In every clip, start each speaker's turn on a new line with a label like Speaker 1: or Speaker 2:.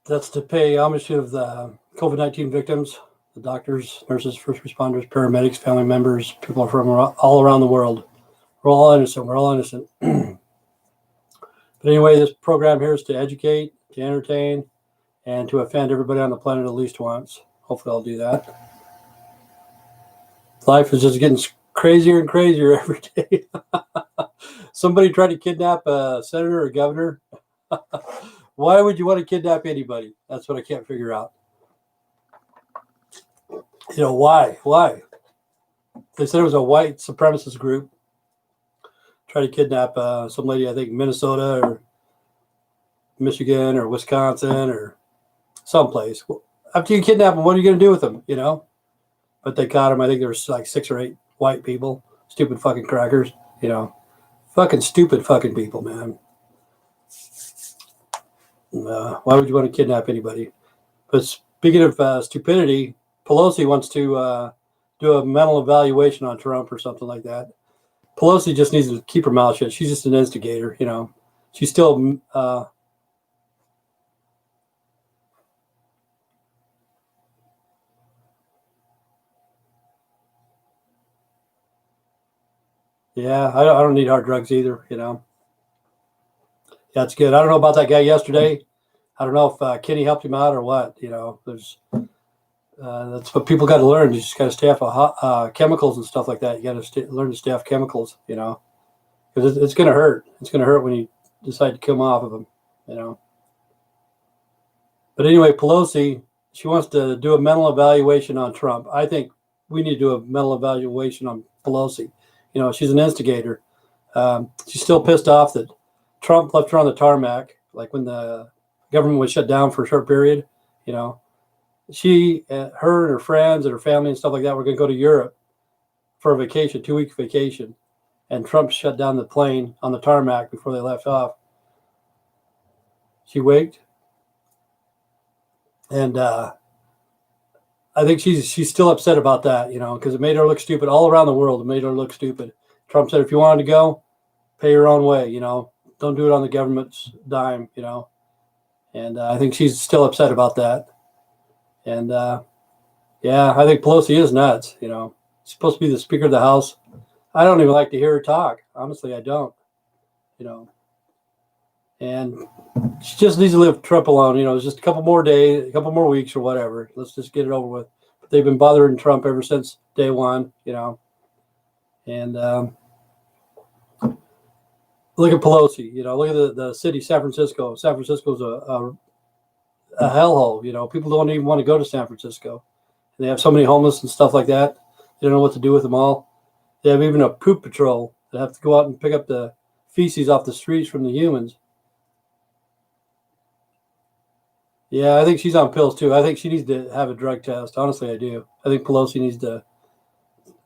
Speaker 1: That's to pay homage to the COVID-19 victims, the doctors, nurses, first responders, paramedics, family members, people from all around the world. We're all innocent. We're all innocent. But anyway, this program here is to educate, to entertain, and to offend everybody on the planet at least once. Hopefully I'll do that. Life is just getting crazier and crazier every day. Somebody tried to kidnap a senator or governor. Why would you want to kidnap anybody? That's what I can't figure out. Why? Why? They said it was a white supremacist group trying to kidnap some lady, I think Minnesota or Michigan or Wisconsin or someplace. Well, after you kidnap them, what are you going to do with them? But they caught him. I think there was like 6 or 8 white people. Stupid fucking crackers. Fucking stupid fucking people, man. Why would you want to kidnap anybody? But speaking of stupidity, Pelosi wants to do a mental evaluation on Trump or something like that. Pelosi just needs to keep her mouth shut. She's just an instigator, She's still yeah, I don't need hard drugs either, Yeah, it's good. I don't know about that guy yesterday. I don't know if Kenny helped him out or what. There's that's what people got to learn. You just got to stay off chemicals and stuff like that. You got to learn to stay off chemicals, because it's going to hurt. It's going to hurt when you decide to come off of them, But anyway, Pelosi, she wants to do a mental evaluation on Trump. I think we need to do a mental evaluation on Pelosi. She's an instigator. She's still pissed off that Trump left her on the tarmac, like when the government was shut down for a short period. She, her and her friends and her family and stuff like that were going to go to Europe for a vacation, 2-week vacation. And Trump shut down the plane on the tarmac before they left off. She wigged. And I think she's still upset about that, because it made her look stupid all around the world. It made her look stupid. Trump said, if you wanted to go, pay your own way, Don't do it on the government's dime, And I think she's still upset about that. And yeah, I think Pelosi is nuts, She's supposed to be the Speaker of the House. I don't even like to hear her talk. Honestly, I don't, And she just needs to leave Trump alone. It's just a couple more days, a couple more weeks or whatever. Let's just get it over with. But they've been bothering Trump ever since day one, And look at Pelosi, look at the city, San Francisco. San Francisco's a hellhole, People don't even want to go to San Francisco. And they have so many homeless and stuff like that. They don't know what to do with them all. They have even a poop patrol that have to go out and pick up the feces off the streets from the humans. Yeah, I think she's on pills too. I think she needs to have a drug test. Honestly, I do. I think Pelosi needs to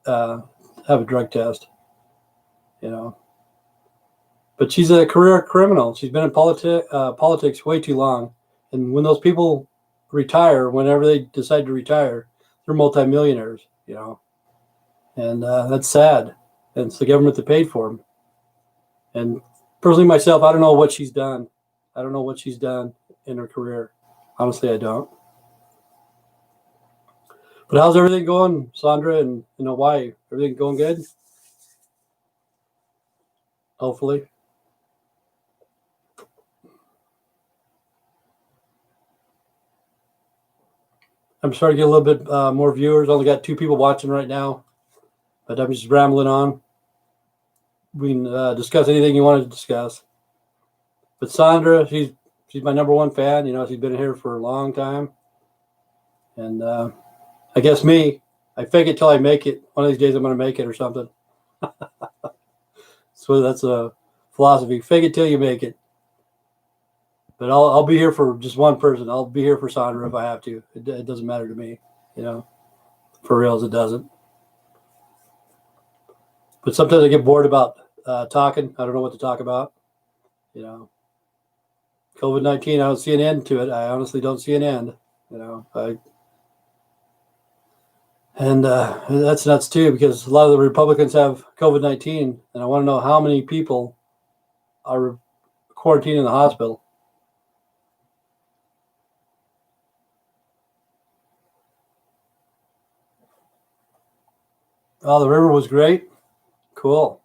Speaker 1: have a drug test, But she's a career criminal. She's been in politics way too long. And when those people retire, whenever they decide to retire, they're multimillionaires, And that's sad. And it's the government that paid for them. And personally, myself, I don't know what she's done. I don't know what she's done in her career. Honestly, I don't. But how's everything going, Sandra, and in Hawaii? Everything going good? Hopefully. I'm starting to get a little bit more viewers. Only got 2 people watching right now. But I'm just rambling on. We can discuss anything you want to discuss. But Sandra, she's my number 1 fan. She's been here for a long time. And I guess me, I fake it till I make it. One of these days I'm going to make it or something. So that's a philosophy. Fake it till you make it. But I'll be here for just one person. I'll be here for Sandra if I have to. It doesn't matter to me, For reals, it doesn't. But sometimes I get bored about talking. I don't know what to talk about. COVID-19, I don't see an end to it. I honestly don't see an end. And that's nuts too, because a lot of the Republicans have COVID-19, and I want to know how many people are quarantined in the hospital. Oh, the river was great. Cool.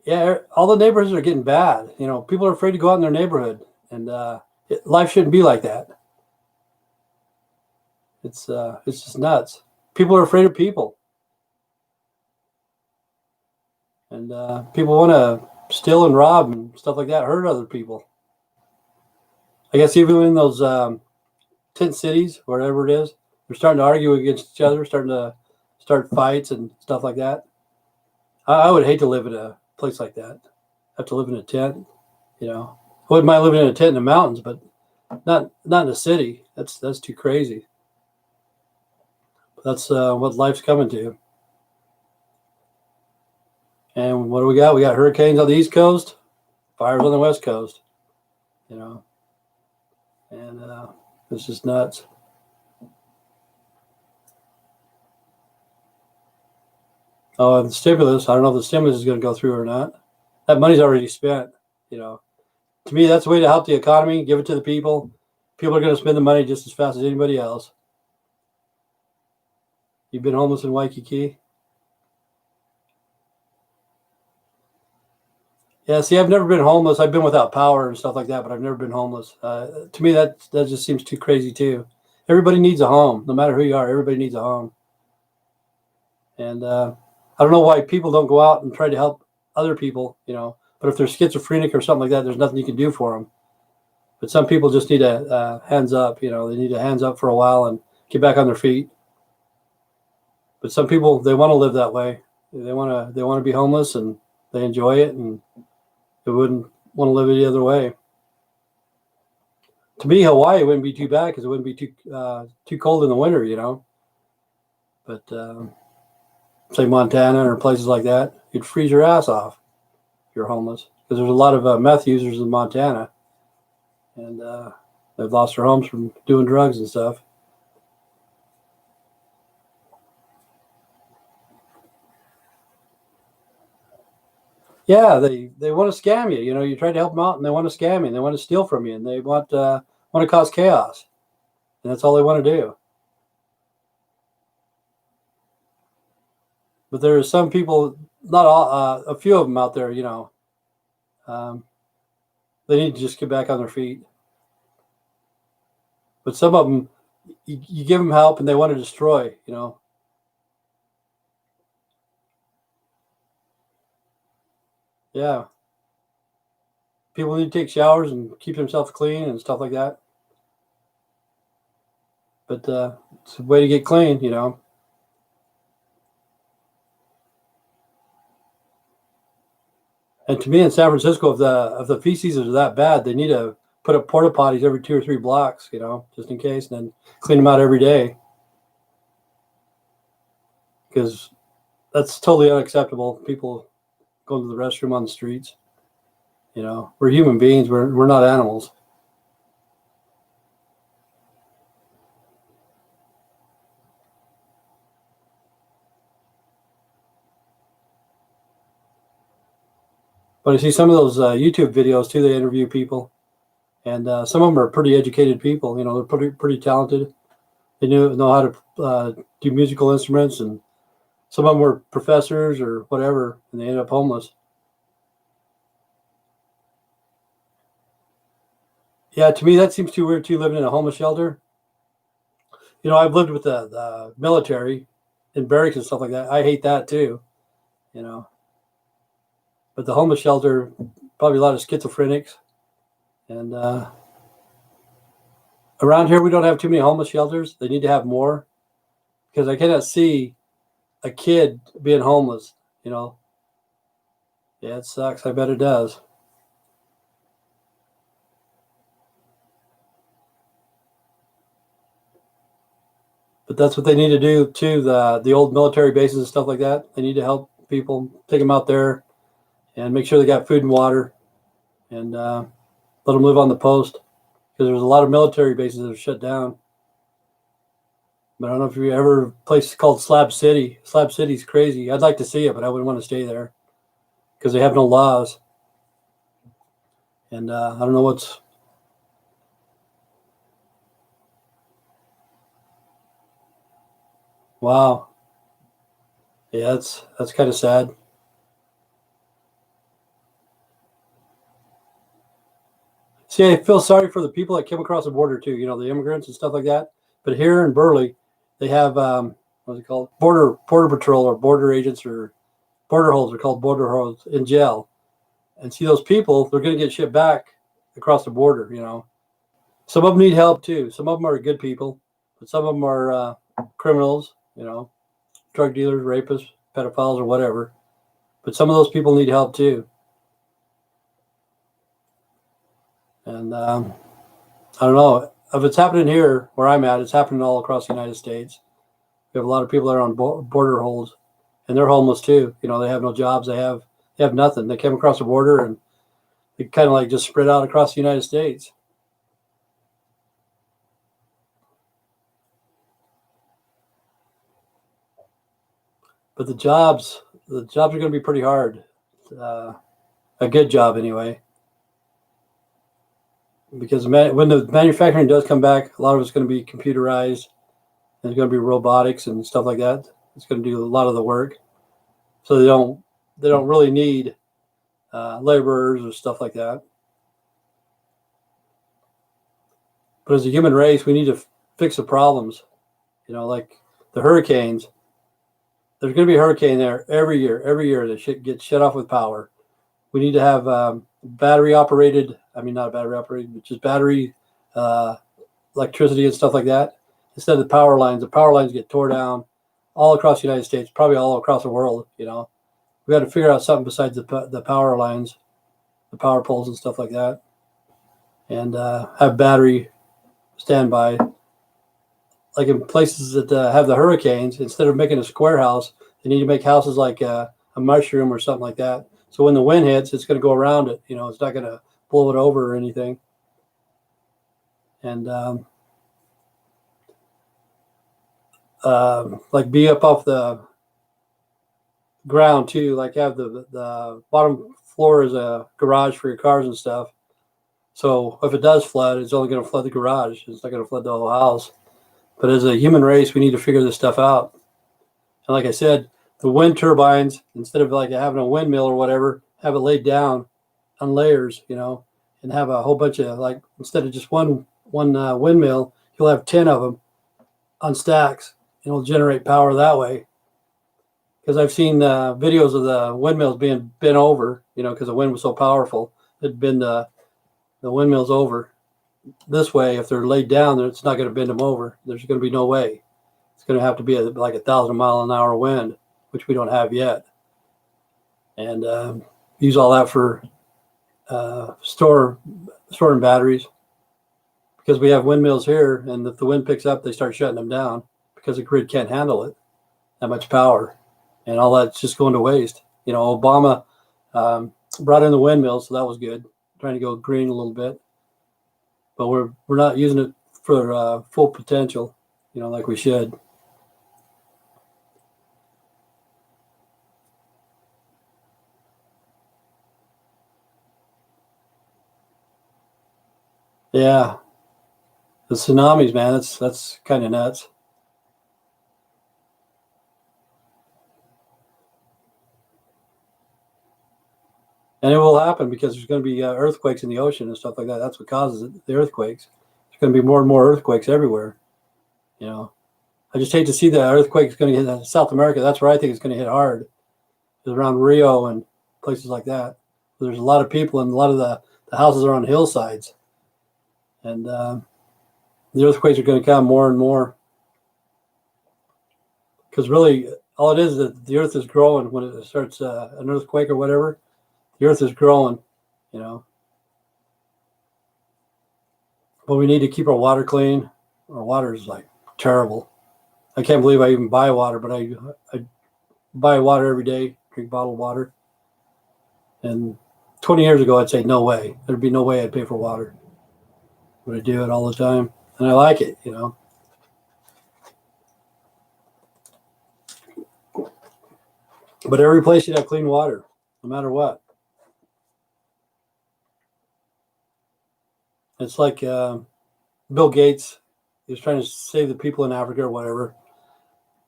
Speaker 1: Yeah, all the neighborhoods are getting bad. You know, people are afraid to go out in their neighborhood, and life shouldn't be like that. It's just nuts. People are afraid of people, and people want to steal and rob and stuff like that, hurt other people. I guess even in those tent cities, wherever it is, they're starting to argue against each other, starting to start fights and stuff like that. I would hate to live in a place like that. Have to live in a tent, you know. I wouldn't mind living in a tent in the mountains, but not in a city. That's too crazy. That's what life's coming to. And what do we got? We got hurricanes on the East Coast, fires on the West Coast, you know, and it's just nuts. Oh, and the stimulus, I don't know if the stimulus is going to go through or not. That money's already spent, you know. To me, that's the way to help the economy, give it to the people. People are going to spend the money just as fast as anybody else. You've been homeless in Waikiki? Yeah, see, I've never been homeless. I've been without power and stuff like that, but I've never been homeless. To me, that just seems too crazy too. Everybody needs a home, no matter who you are. Everybody needs a home, and I don't know why people don't go out and try to help other people, you know. But if they're schizophrenic or something like that, there's nothing you can do for them. But some people just need a hands up, you know. They need a hands up for a while and get back on their feet. But some people, they want to live that way. They want to be homeless and they enjoy it, and they wouldn't want to live any other way. To me, Hawaii wouldn't be too bad because it wouldn't be too cold in the winter, you know. But say Montana or places like that, you'd freeze your ass off if you're homeless because there's a lot of meth users in Montana, and they've lost their homes from doing drugs and stuff. Yeah, they want to scam you. You know, you try to help them out, and they want to scam you. And they want to steal from you, and they want to cause chaos, and that's all they want to do. But there are some people, not all, a few of them out there. You know, um, they need to just get back on their feet. But some of them, you give them help, and they want to destroy. You know, yeah. People need to take showers and keep themselves clean and stuff like that. But it's a way to get clean, you know. And to me, in San Francisco, if the feces are that bad, they need to put up porta potties every 2 or 3 blocks, you know, just in case, and then clean them out every day because that's totally unacceptable. People going to the restroom on the streets, you know. We're human beings. We're not animals. But I see some of those YouTube videos too. They interview people, and some of them are pretty educated people. You know, they're pretty talented. They know how to do musical instruments, and some of them were professors or whatever, and they ended up homeless. Yeah, to me that seems too weird too. Living in a homeless shelter. You know, I've lived with the military in barracks and stuff like that. I hate that too. You know, but the homeless shelter, probably a lot of schizophrenics, and around here we don't have too many homeless shelters. They need to have more because I cannot see a kid being homeless. You know, yeah, it sucks. I bet it does. But that's what they need to do too. The old military bases and stuff like that. They need to help people, take them out there, and make sure they got food and water, and let them live on the post because there's a lot of military bases that are shut down. But I don't know if you ever a place called Slab City. Slab City's crazy. I'd like to see it, but I wouldn't want to stay there because they have no laws, and I don't know what's. Wow. Yeah, that's kind of sad. See, I feel sorry for the people that came across the border too. You know, the immigrants and stuff like that. But here in Burley, they have what's it called? Border patrol or border agents or border holds are called border holds in jail. And see those people, they're going to get shipped back across the border. You know, some of them need help too. Some of them are good people, but some of them are criminals. You know, drug dealers, rapists, pedophiles, or whatever. But some of those people need help too. And I don't know if it's happening here where I'm at. It's happening all across the United States. We have a lot of people that are on border holds, and they're homeless too. You know, they have no jobs. They have nothing. They came across the border and they kind of like just spread out across the United States. But the jobs are going to be pretty hard. Uh, a good job anyway, because when the manufacturing does come back, a lot of it's going to be computerized. There's going to be robotics and stuff like that. It's going to do a lot of the work, so they don't really need laborers or stuff like that. But as a human race, we need to fix the problems. You know, like the hurricanes. There's going to be a hurricane there every year. Every year, they should get shut off with power. We need to have battery operated. I mean, not battery operated, but just battery uh, electricity and stuff like that. Instead of the power lines get tore down all across the United States, probably all across the world. You know, we got to figure out something besides the power lines, the power poles and stuff like that, and have battery standby. Like in places that have the hurricanes, instead of making a square house, they need to make houses like a mushroom or something like that. So when the wind hits, it's going to go around it. You know, it's not going to blow it over or anything. And like be up off the ground too. Like have the bottom floor is a garage for your cars and stuff. So if it does flood, it's only going to flood the garage. It's not going to flood the whole house. But as a human race, we need to figure this stuff out. And like I said, the wind turbines, instead of like having a windmill or whatever, have it laid down on layers, you know, and have a whole bunch of like instead of just one windmill, you'll have 10 of them on stacks, and it'll generate power that way. Because I've seen videos of the windmills being bent over, you know, because the wind was so powerful, it'd bend the windmills over. This way, if they're laid down, it's not going to bend them over. There's going to be no way. It's going to have to be like 1,000-mile-an-hour wind, which we don't have yet, and use all that for storing batteries, because we have windmills here, and if the wind picks up, they start shutting them down because the grid can't handle it, that much power, and all that's just going to waste. You know, Obama brought in the windmills, so that was good, trying to go green a little bit, but we're not using it for full potential, you know, like we should. Yeah, the tsunamis, man, that's kind of nuts. And it will happen because there's going to be earthquakes in the ocean and stuff like that. That's what causes it, the earthquakes. There's going to be more and more earthquakes everywhere. You know, I just hate to see the earthquakes going to hit South America. That's where I think it's going to hit hard, is around Rio and places like that. There's a lot of people, and a lot of the houses are on hillsides, and the earthquakes are going to come more and more, because really all it is that the earth is growing when it starts an earthquake or whatever. The earth is growing, you know. But we need to keep our water clean. Our water is like terrible. I can't believe I even buy water, but I buy water every day, drink bottled water. And 20 years ago, I'd say no way. There'd be no way I'd pay for water. But I do it all the time, and I like it, you know. But every place should have clean water, no matter what. It's like Bill Gates. He was trying to save the people in Africa or whatever.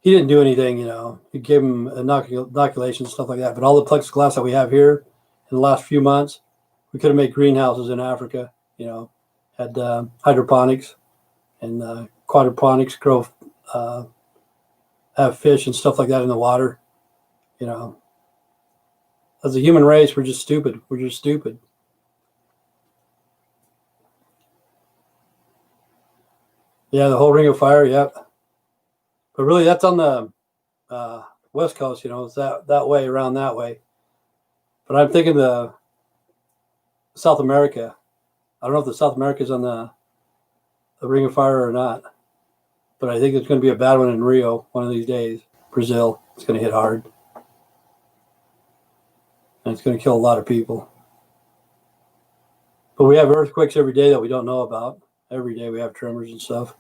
Speaker 1: he didn't do anything, you know. He gave him inoculation, stuff like that. But all the plexiglass that we have here in the last few months, we could have made greenhouses in Africa, you know, had hydroponics and quadroponics, grow, have fish and stuff like that in the water, you know. As a human race, we're just stupid. We're just stupid. Yeah, the whole Ring of Fire, yeah. But really, that's on the West Coast, you know, it's that way, around that way. But I'm thinking the South America. I don't know if the South America is on the Ring of Fire or not, but I think it's going to be a bad one in Rio one of these days. Brazil, it's going to hit hard, and it's going to kill a lot of people. But we have earthquakes every day that we don't know about. Every day we have tremors and stuff.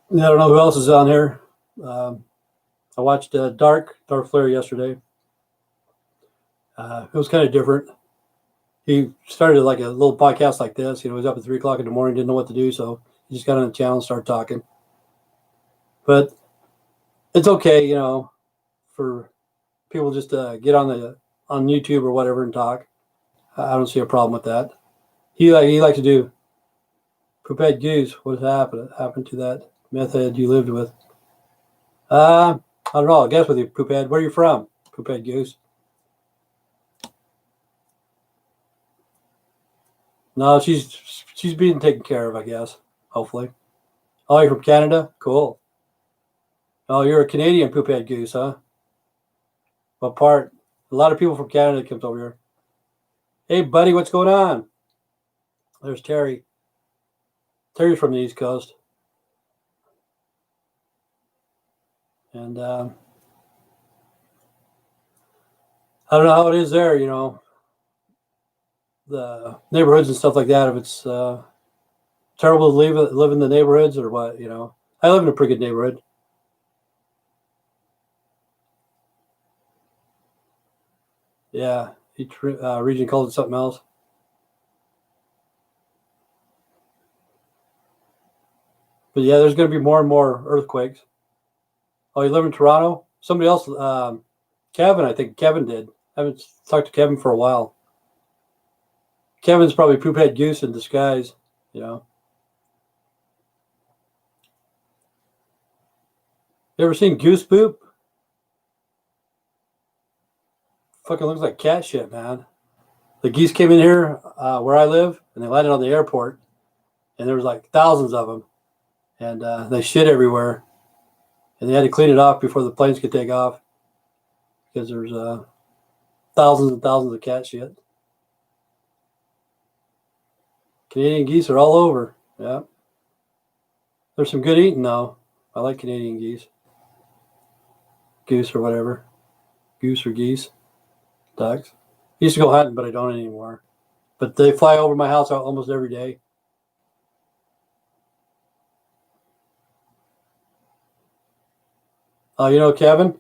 Speaker 1: I don't know who else is on here. I watched Dark Flair yesterday. It was kind of different. He started like a little podcast like this. You know, he was up at 3 o'clock in the morning, didn't know what to do, so he just got on the channel and started talking. But it's okay, you know, for people just to get on YouTube or whatever and talk. I don't see a problem with that. He likes to do Poophead Goose. What happened to that meth head you lived with? I don't know. I guess with you, Poophead. Where are you from, Poophead Goose? No, she's being taken care of, I guess. Hopefully. Oh, you're from Canada? Cool. Oh, you're a Canadian Poophead Goose, huh? What part? A lot of people from Canada comes over here. Hey, buddy, what's going on? There's Terry. Terry's from the East Coast. And I don't know how it is there, you know, the neighborhoods and stuff like that. If it's terrible to live in the neighborhoods or what, you know. I live in a pretty good neighborhood. Yeah, each region calls it something else. But yeah, there's going to be more and more earthquakes. Oh, you live in Toronto? Somebody else, Kevin, I think Kevin did. I haven't talked to Kevin for a while. Kevin's probably Poophead Goose in disguise, you know. You ever seen goose poop? Fucking looks like cat shit, man. The geese came in here where I live, and they landed on the airport, and there was like thousands of them, and they shit everywhere, and they had to clean it off before the planes could take off because there's thousands and thousands of cat shit. Canadian geese are all over. Yeah, there's some good eating though. I like Canadian geese, goose or whatever, goose or geese, ducks. I used to go hunting, but I don't anymore. But they fly over my house almost every day. You know Kevin?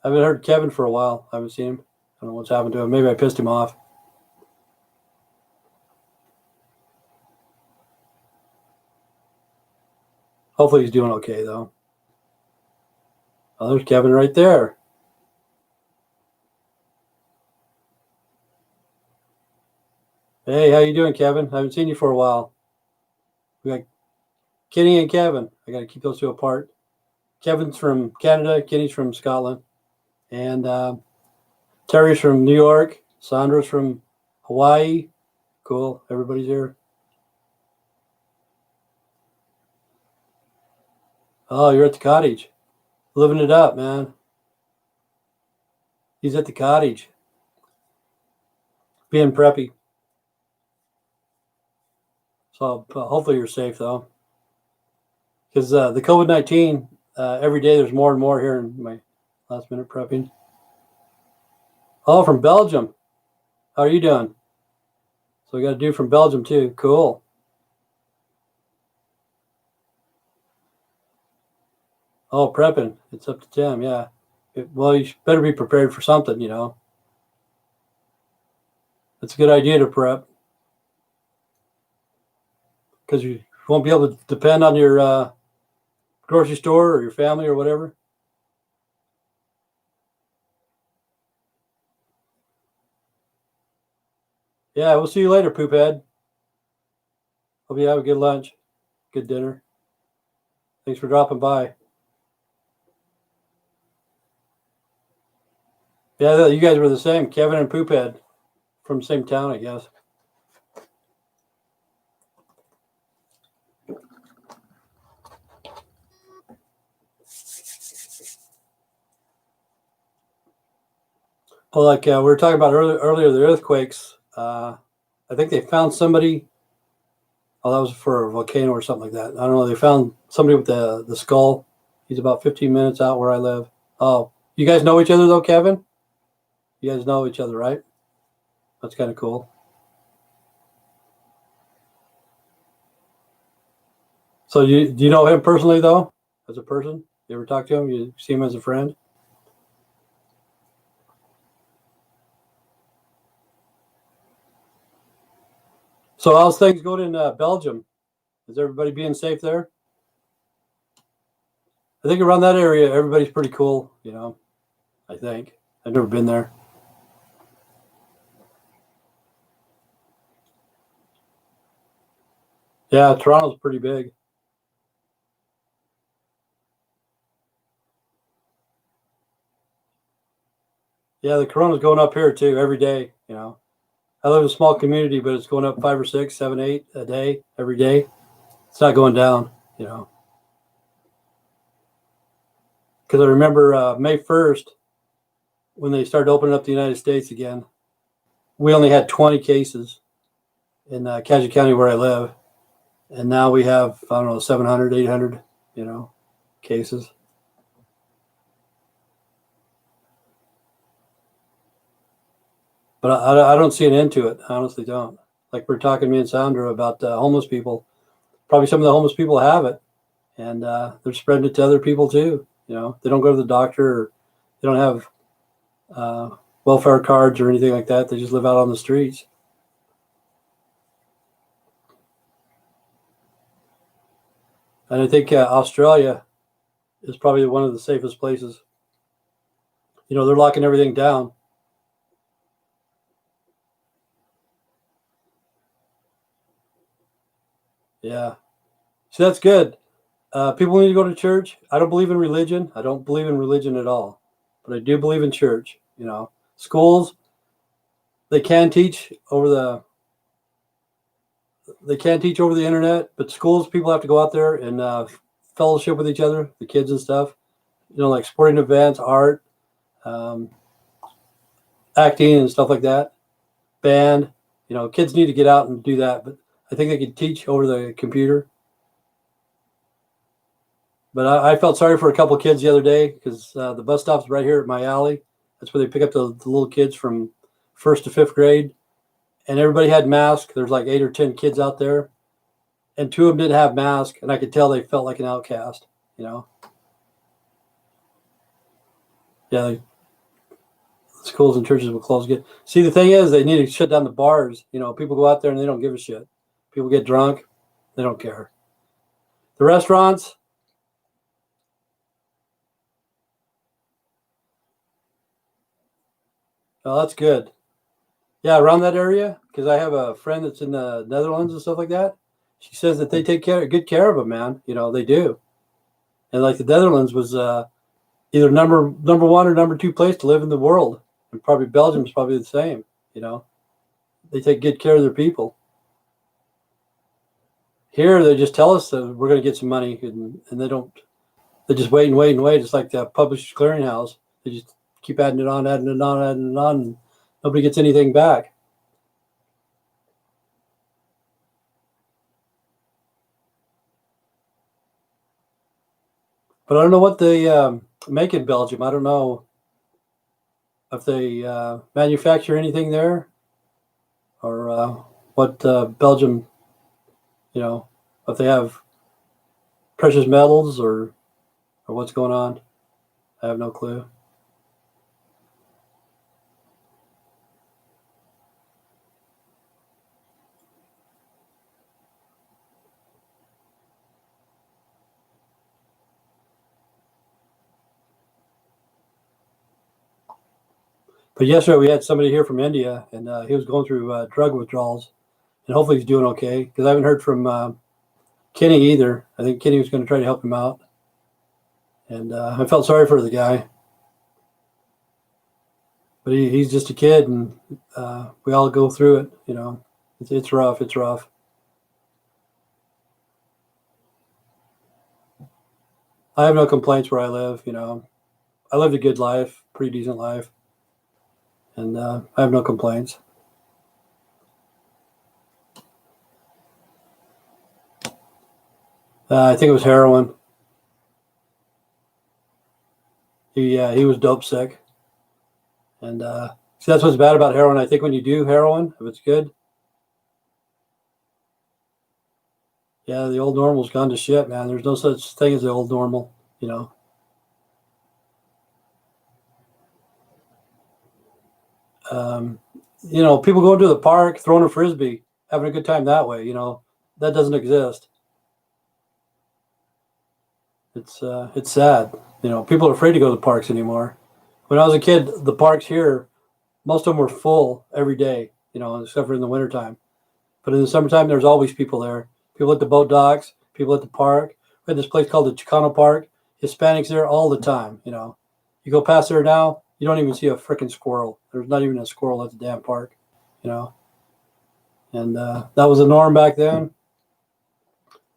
Speaker 1: I haven't heard Kevin for a while. I haven't seen him. I don't know what's happened to him. Maybe I pissed him off. Hopefully he's doing okay, though. Oh, there's Kevin right there. Hey, how you doing, Kevin? I haven't seen you for a while. We got Kenny and Kevin. I got to keep those two apart. Kevin's from Canada. Kenny's from Scotland. And Terry's from New York. Sandra's from Hawaii. Cool. Everybody's here. Oh, you're at the cottage. Living it up, man. He's at the cottage. Being preppy. So hopefully you're safe, though. Because the COVID-19, every day there's more and more here in my last minute prepping. Oh, from Belgium. How are you doing? So we got a dude from Belgium, too. Cool. Oh, prepping. It's up to Tim. Yeah. Well, you better be prepared for something. It's a good idea to prep because you won't be able to depend on your grocery store or your family or whatever. Yeah, we'll see you later, poophead. Hope you have a good lunch, good dinner. Thanks for dropping by. Yeah, you guys were the same, Kevin and Poophead, from the same town, I guess. Well, like we were talking about earlier, the earthquakes. I think they found somebody. Oh, that was for a volcano or something like that. I don't know. They found somebody with the skull. He's about 15 minutes out where I live. Oh, you guys know each other though, Kevin? You guys know each other, right? That's kind of cool. So do you know him personally though, as a person? You ever talk to him? You see him as a friend? So how's things going in Belgium? Is everybody being safe there? I think around that area, everybody's pretty cool. I think I've never been there. Yeah, Toronto's pretty big. Yeah, the corona's going up here too every day. I live in a small community, but it's going up 5 or 6, 7, 8 a day every day. It's not going down. Because I remember May 1st when they started opening up the United States again. We only had 20 cases in Cassia County where I live, and now we have, I don't know, 700, 800, cases. But I don't see an end to it. I honestly don't. Like we're talking, me and Sandra, about homeless people. Probably some of the homeless people have it, and they're spreading it to other people too. They don't go to the doctor, or they don't have welfare cards or anything like that. They just live out on the streets. And I think Australia is probably one of the safest places. They're locking everything down. Yeah. So that's good. People need to go to church. I don't believe in religion. I don't believe in religion at all. But I do believe in church. Schools, they can teach over the internet, but schools, people have to go out there and fellowship with each other, the kids and stuff. Like sporting events, art, um, acting and stuff like that. Band. Kids need to get out and do that. But I think they could teach over the computer. But I felt sorry for a couple of kids the other day because the bus stop's right here at my alley. That's where they pick up the little kids from first to fifth grade. And everybody had masks. There's like 8 or 10 kids out there. And 2 of them didn't have masks. And I could tell they felt like an outcast, Yeah, schools and churches will close again. See, the thing is, they need to shut down the bars. People go out there and they don't give a shit. People get drunk. They don't care. The restaurants, oh, that's good. Yeah, around that area, because I have a friend that's in the Netherlands and stuff like that. She says that they take good care of them, man. They do. And like the Netherlands was either number one or number two place to live in the world, and probably Belgium's probably the same. They take good care of their people. Here, they just tell us that we're going to get some money, and they don't. They just wait and wait and wait. It's like the Publishers Clearinghouse. They just keep adding it on, adding it on, adding it on, and nobody gets anything back. But I don't know what they make in Belgium. I don't know if they manufacture anything there, or what Belgium, if they have precious metals or or what's going on. I have no clue. But yesterday we had somebody here from India, and he was going through drug withdrawals, and hopefully he's doing okay, because I haven't heard from Kenny either. I think Kenny was going to try to help him out, and I felt sorry for the guy. But he's just a kid, and we all go through it. It's rough. It's rough. I have no complaints where I live. I lived a good life, pretty decent life, and I have no complaints. I think it was heroin. He was dope sick, and see, that's what's bad about heroin. I think when you do heroin, if it's good, yeah, the old normal's gone to shit, man. There's no such thing as the old normal. Um, people going to the park, throwing a frisbee, having a good time that way. That doesn't exist. It's sad. People are afraid to go to the parks anymore. When I was a kid, the parks here, most of them were full every day. Except for in the wintertime. But in the summertime, there's always people there. People at the boat docks, people at the park. We had this place called the Chicano Park. Hispanics there all the time. You go past there now, you don't even see a freaking squirrel. There's not even a squirrel at the damn park. And that was the norm back then.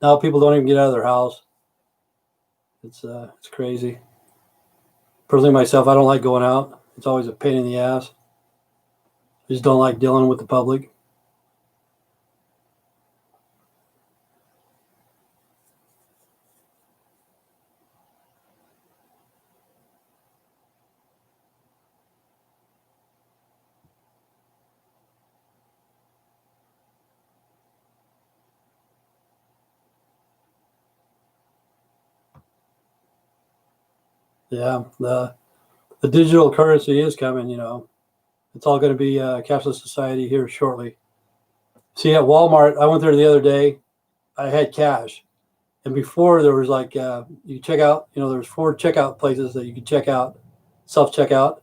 Speaker 1: Now people don't even get out of their house. It's crazy. Personally, myself, I don't like going out. It's always a pain in the ass. I just don't like dealing with the public. Yeah, the digital currency is coming. It's all going to be cashless society here shortly. See, at Walmart, I went there the other day. I had cash, and before there was like you check out. There's 4 checkout places that you could check out, self checkout.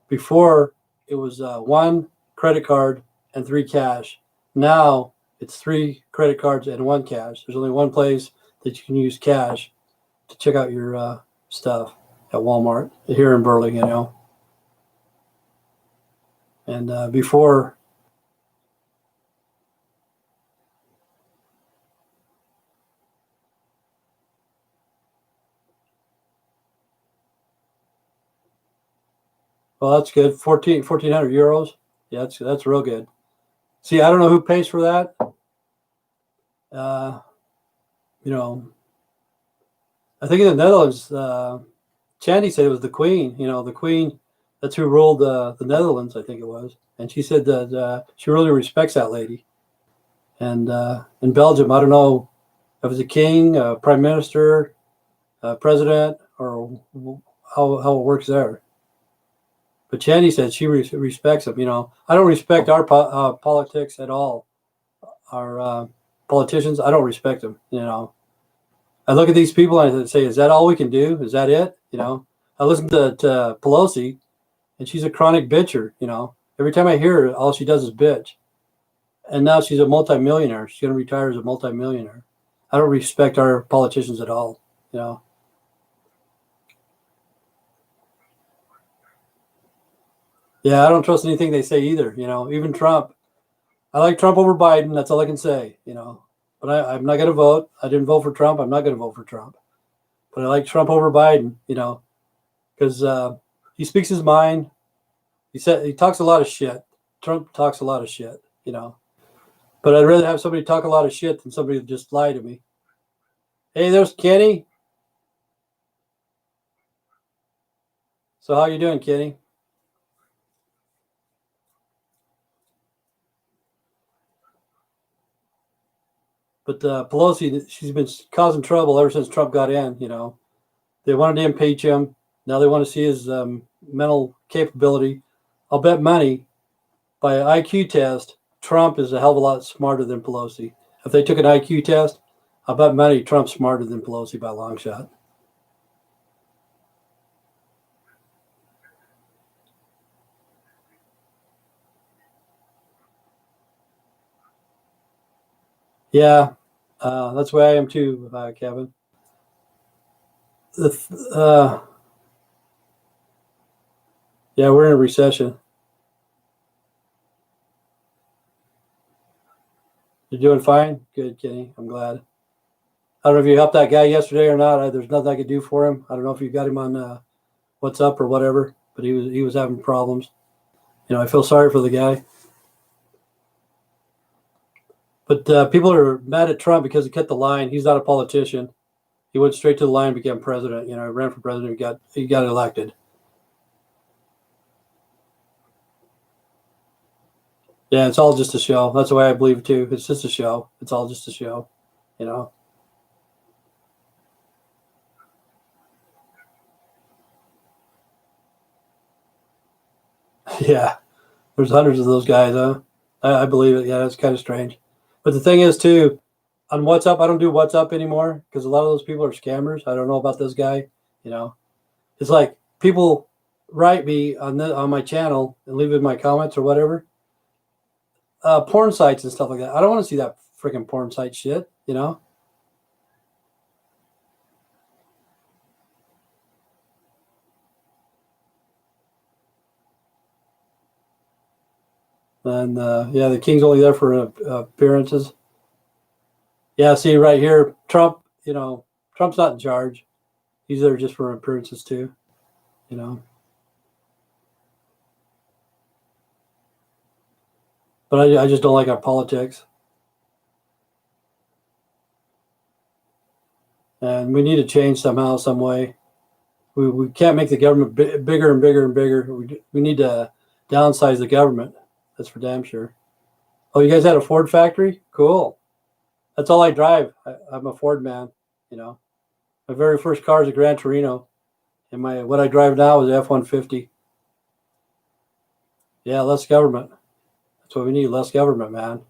Speaker 1: Before it was 1 credit card and 3 cash. Now it's 3 credit cards and 1 cash. There's only one place that you can use cash to check out your stuff at Walmart here in Burley. And before, well, that's good. 1,400 euros. Yeah, that's real good. See, I don't know who pays for that. Uh, I think in the Netherlands, Chandy said it was the Queen. The Queen, that's who ruled the Netherlands, I think it was. And she said that she really respects that lady. And in Belgium, I don't know if it's a king, prime minister, president, or how it works there. But Chandy said she respects him. I don't respect our politics at all. Our politicians, I don't respect them. I look at these people and I say, is that all we can do? Is that it? I listen to Pelosi, and she's a chronic bitcher. Every time I hear her, all she does is bitch. And now she's a multimillionaire. She's going to retire as a multimillionaire. I don't respect our politicians at all. Yeah, I don't trust anything they say either. Even Trump. I like Trump over Biden. That's all I can say. But I'm not going to vote. I didn't vote for Trump. I'm not going to vote for Trump. But I like Trump over Biden. Because he speaks his mind. He talks a lot of shit. Trump talks a lot of shit. But I'd rather have somebody talk a lot of shit than somebody just lie to me. Hey, there's Kenny. So how you doing, Kenny? But Pelosi, she's been causing trouble ever since Trump got in. They wanted to impeach him. Now they want to see his mental capability. I'll bet money by an IQ test, Trump is a hell of a lot smarter than Pelosi. If they took an IQ test, I'll bet money Trump's smarter than Pelosi by a long shot. Yeah, that's the way I am too, Kevin. Uh, yeah, we're in a recession. You're doing fine? Good, Kenny. I'm glad. I don't know if you helped that guy yesterday or not. There's nothing I could do for him. I don't know if you got him on What's Up or whatever, but he was having problems. I feel sorry for the guy. But people are mad at Trump because he cut the line. He's not a politician. He went straight to the line and became president. He ran for president. He got elected. Yeah, it's all just a show. That's the way I believe too. It's just a show. It's all just a show. You know. Yeah, there's hundreds of those guys, huh? I believe it. Yeah, that's kind of strange. But the thing is too, on WhatsApp, I don't do WhatsApp anymore because a lot of those people are scammers. I don't know about this guy. You know, it's like people write me on my channel and leave in my comments or whatever, porn sites and stuff like that. I don't want to see that freaking porn site shit. And yeah, the king's only there for appearances. Yeah, see right here, Trump. Trump's not in charge. He's there just for appearances too. You know, but I just don't like our politics, and we need to change somehow, some way. We can't make the government bigger and bigger and bigger. We need to downsize the government. That's for damn sure. Oh, you guys had a Ford factory? Cool. That's all I drive. I'm a Ford man. You know, my very first car is a Gran Torino, and what I drive now is F-150. Yeah, less government. That's what we need. Less government, man.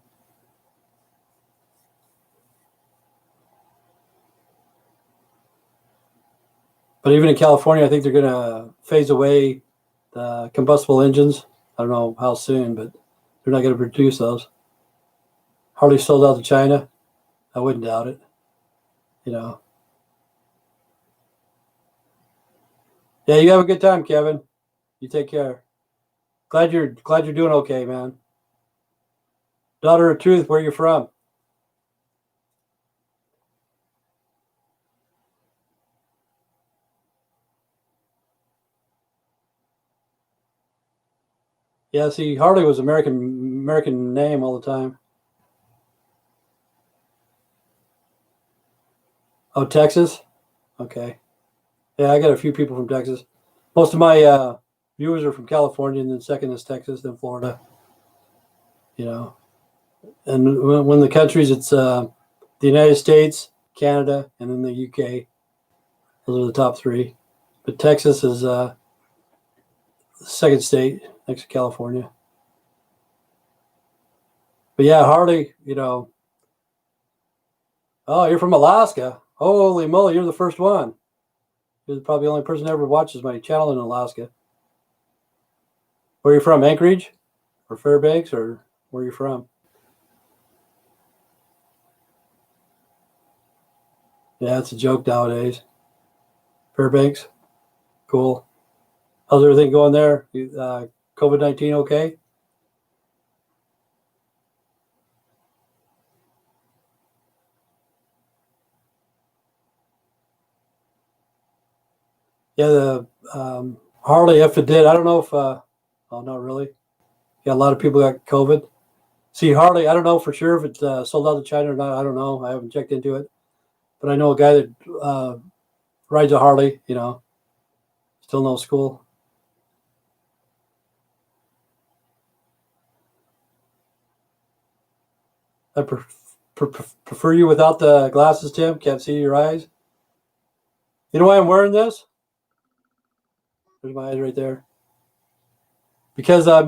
Speaker 1: But even in California, I think they're going to phase away the combustible engines. I don't know how soon, but they're not going to produce those. Harley sold out to China. I wouldn't doubt it. You know. Yeah, you have a good time, Kevin. You take care. Glad you're doing okay, man. Daughter of Truth, where you from? Yeah, see, Harley was American name all the time. Oh, Texas. Okay. Yeah, I got a few people from Texas. Most of my viewers are from California, and then second is Texas, then Florida. You know, and when the countries, it's the United States, Canada, and then the UK. Those are the top three. But Texas is the second state next to California. But yeah, Harley, oh, you're from Alaska. Holy moly, you're the first one. You're probably the only person that ever watches my channel in Alaska. Where are you from? Anchorage or Fairbanks, or where are you from? Yeah, it's a joke nowadays. Fairbanks, cool. How's everything going there? COVID-19 okay? Yeah, the Harley, if it did, I don't know if, oh, not really. Yeah, a lot of people got COVID. See, Harley, I don't know for sure if it's sold out to China or not. I don't know. I haven't checked into it. But I know a guy that rides a Harley, still no school. I prefer you without the glasses, Tim. Can't see your eyes. You know why I'm wearing this? There's my eyes right there. Because I'm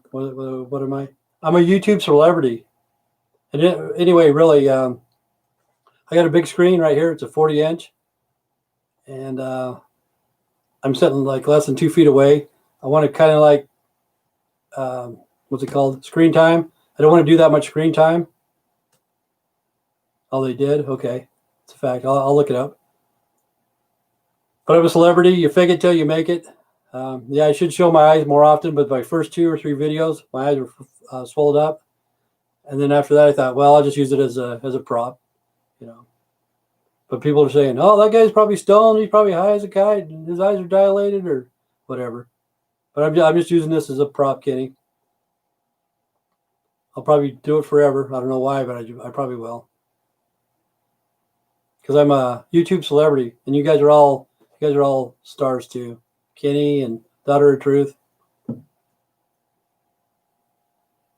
Speaker 1: what am I? I'm a YouTube celebrity. And anyway, really, I got a big screen right here. It's a 40-inch, and I'm sitting like less than 2 feet away. I want to kind of like what's it called? Screen time. I don't want to do that much screen time. Oh, they did? Okay. It's a fact. I'll look it up. But I'm a celebrity. You fake it till you make it. Yeah, I should show my eyes more often, but my first 2 or 3 videos, my eyes were swollen up. And then after that, I thought, well, I'll just use it as a prop, you know. But people are saying, oh, that guy's probably stoned. He's probably high as a kite. And his eyes are dilated or whatever. But I'm just using this as a prop, Kenny. I'll probably do it forever. I don't know why, but I probably will. Because I'm a YouTube celebrity, and you guys are all stars too. Kenny and Daughter of Truth.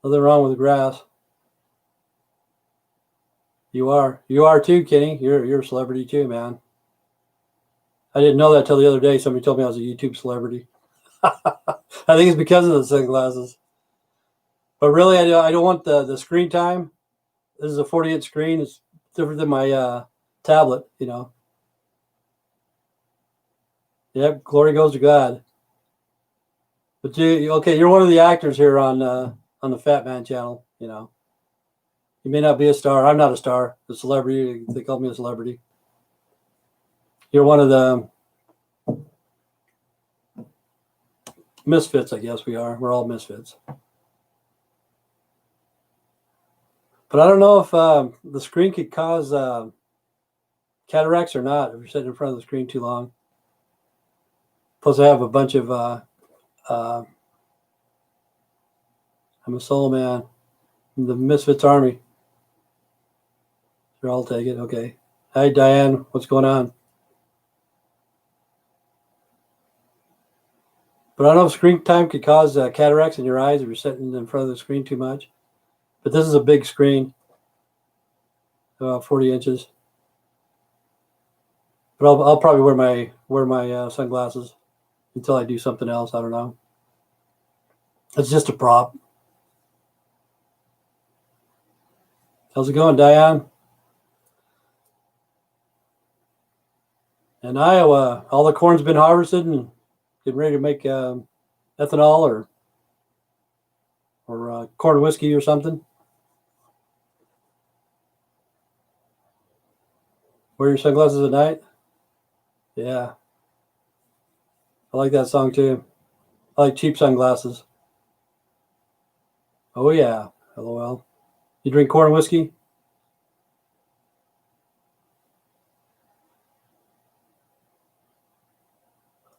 Speaker 1: Nothing wrong with the grass. You are too, Kenny. You're a celebrity too, man. I didn't know that till the other day. Somebody told me I was a YouTube celebrity. I think it's because of the sunglasses. But really, I don't want the screen time. This is a 40-inch screen. It's different than my tablet, you know. Yep, glory goes to God. But you're one of the actors here on the Fat Man channel, you know. You may not be a star. I'm not a star. A celebrity. They call me a celebrity. You're one of the misfits, I guess we are. We're all misfits. But I don't know if the screen could cause cataracts or not if you're sitting in front of the screen too long. Plus, I have a bunch of I'm a soul man in the Misfits Army. Sure, I'll take it. Okay. Hi, Diane. What's going on? But I don't know if screen time could cause cataracts in your eyes if you're sitting in front of the screen too much. But this is a big screen, about 40 inches. But I'll probably wear my sunglasses until I do something else. I don't know. It's just a prop. How's it going, Diane? In Iowa, all the corn's been harvested and getting ready to make ethanol or corn whiskey or something. Wear your sunglasses at night? Yeah. I like that song too. I like cheap sunglasses. Oh yeah. LOL. You drink corn whiskey?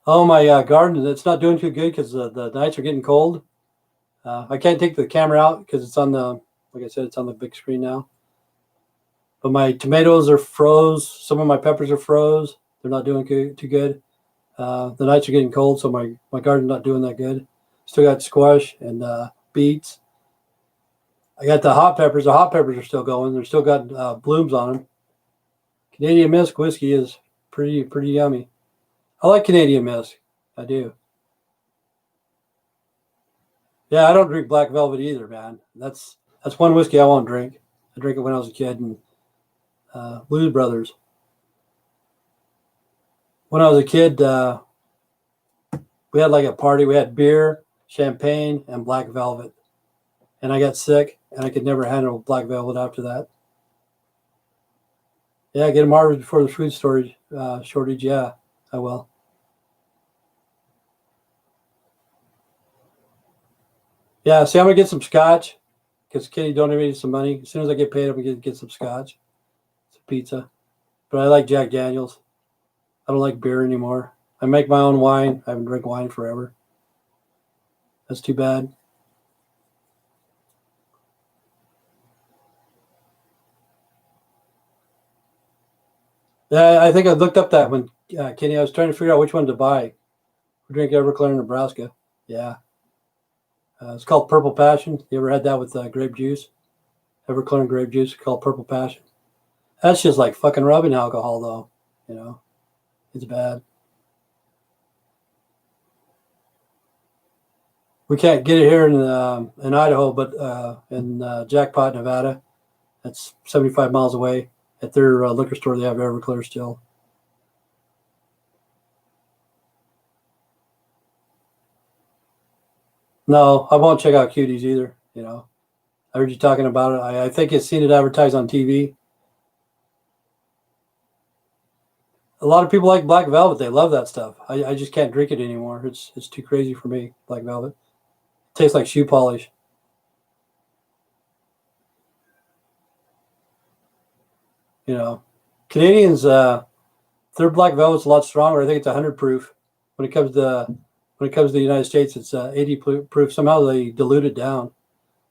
Speaker 1: Oh, my garden, it's not doing too good because the nights are getting cold. I can't take the camera out because it's on like I said, it's on the big screen now. But my tomatoes are froze. Some of my peppers are froze. They're not doing too good. The nights are getting cold, so my garden's not doing that good. Still got squash and beets. I got the hot peppers. The hot peppers are still going. They're still got blooms on them. Canadian Mist whiskey is pretty yummy. I like Canadian Mist. I do. Yeah, I don't drink Black Velvet either, man. That's one whiskey I won't drink. I drank it when I was a kid and Blues Brothers. When I was a kid, we had like a party. We had beer, champagne, and Black Velvet. And I got sick, and I could never handle Black Velvet after that. Yeah, get them harvested before the food storage shortage. Yeah, I will. Yeah, see, I'm gonna get some scotch because Kitty donated me some money. As soon as I get paid, I'm gonna get some scotch, some pizza. But I like Jack Daniels. I don't like beer anymore. I make my own wine. I haven't drank wine forever. That's too bad. Yeah, I think I looked up that one, Kenny. I was trying to figure out which one to buy. We drink Everclear, Nebraska. Yeah. It's called Purple Passion. You ever had that with grape juice? Everclear grape juice called Purple Passion. That's just like fucking rubbing alcohol, though. You know, It's bad. We can't get it here in Idaho, but in Jackpot, Nevada, that's 75 miles away. At their liquor store, they have Everclear still. No, I won't check out Cuties either. You know, I heard you talking about it. I think I've seen it advertised on TV. A lot of people like Black Velvet. They love that stuff. I just can't drink it anymore. It's too crazy for me. Black Velvet. It tastes like shoe polish. You know, Canadians, their Black Velvet's a lot stronger. I think it's 100 proof. When it comes to the United States, it's 80 proof. Somehow they dilute it down,